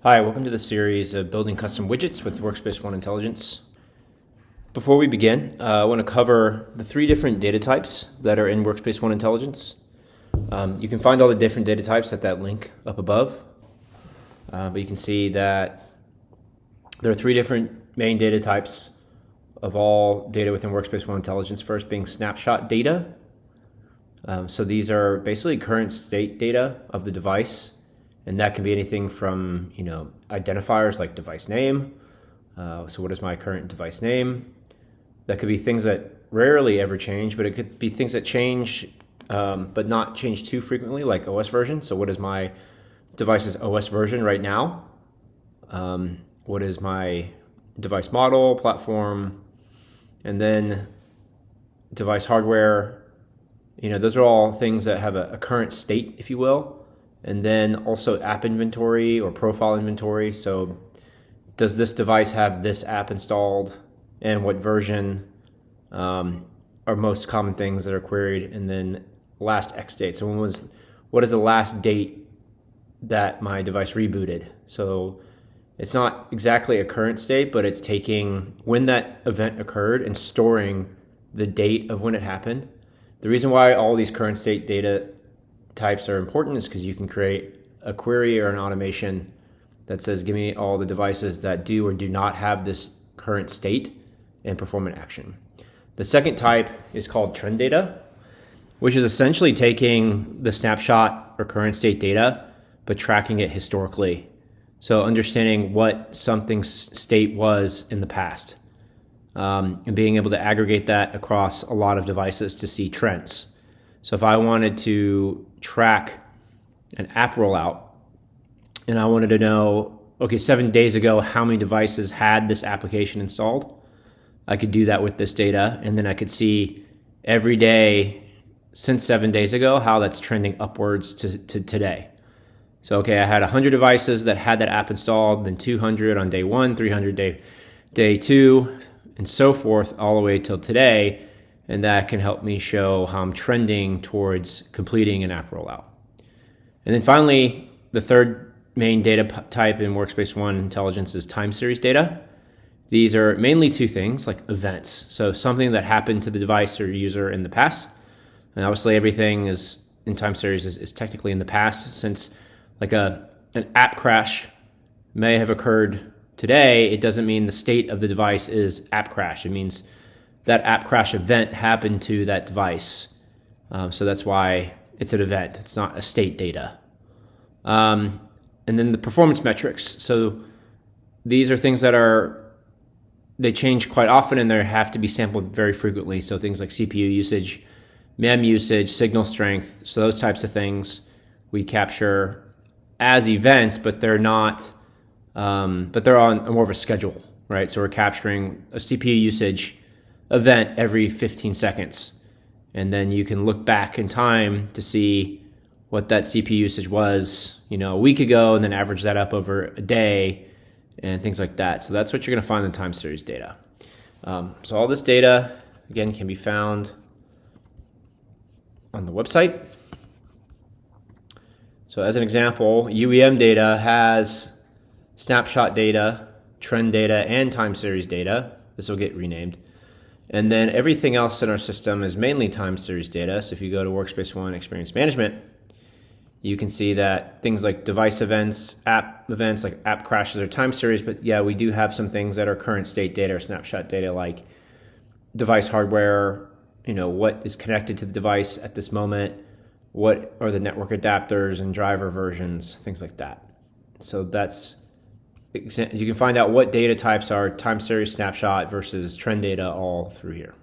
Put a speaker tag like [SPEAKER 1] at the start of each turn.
[SPEAKER 1] Hi, welcome to the series of building custom widgets with Workspace ONE Intelligence. Before we begin, I want to cover the three different data types that are in Workspace ONE Intelligence. You can find all the different data types at that link up above, but you can see that there are three different main data types of all data within Workspace ONE Intelligence. First being snapshot data. So these are basically current state data of the device. And that can be anything from, identifiers like device name. So what is my current device name? That could be things that rarely ever change, but it could be things that change, but not change too frequently, like OS version. So what is my device's OS version right now? What is my device model, platform, and then device hardware? Those are all things that have a current state, if you will. And then also app inventory or profile inventory. So does this device have this app installed, and what version are most common things that are queried? And then last X date. So what is the last date that my device rebooted? So it's not exactly a current state, but it's taking when that event occurred and storing the date of when it happened. The reason why all these current state data types are important is because you can create a query or an automation that says, give me all the devices that do or do not have this current state, and perform an action. The second type is called trend data, which is essentially taking the snapshot or current state data, but tracking it historically. So understanding what something's state was in the past, and being able to aggregate that across a lot of devices to see trends. So if I wanted to track an app rollout and I wanted to know, okay, 7 days ago, how many devices had this application installed, I could do that with this data. And then I could see every day since 7 days ago, how that's trending upwards to today. So, okay, I had 100 devices that had that app installed, then 200 on day one, 300 day two, and so forth, all the way till today. And that can help me show how I'm trending towards completing an app rollout. And then finally, the third main data type in Workspace ONE Intelligence is time series data. These are mainly two things, like events. So something that happened to the device or user in the past. And obviously everything is in time series is technically in the past, since like an app crash may have occurred today. It doesn't mean the state of the device is app crash. It means that app crash event happened to that device. So that's why it's an event. It's not a state data. And then the performance metrics. So these are things that they change quite often and they have to be sampled very frequently. So things like CPU usage, mem usage, signal strength. So those types of things we capture as events, but they're not, but they're on more of a schedule, right? So we're capturing a CPU usage event every 15 seconds. And then you can look back in time to see what that CPU usage was, a week ago, and then average that up over a day and things like that. So that's what you're going to find in time series data. So all this data, again, can be found on the website. So as an example, UEM data has snapshot data, trend data, and time series data. This will get renamed. And then everything else in our system is mainly time series data. So if you go to Workspace ONE Experience Management, you can see that things like device events, app events, like app crashes are time series. But yeah, we do have some things that are current state data or snapshot data, like device hardware, what is connected to the device at this moment, what are the network adapters and driver versions, things like that. So you can find out what data types are time series, snapshot versus trend data all through here.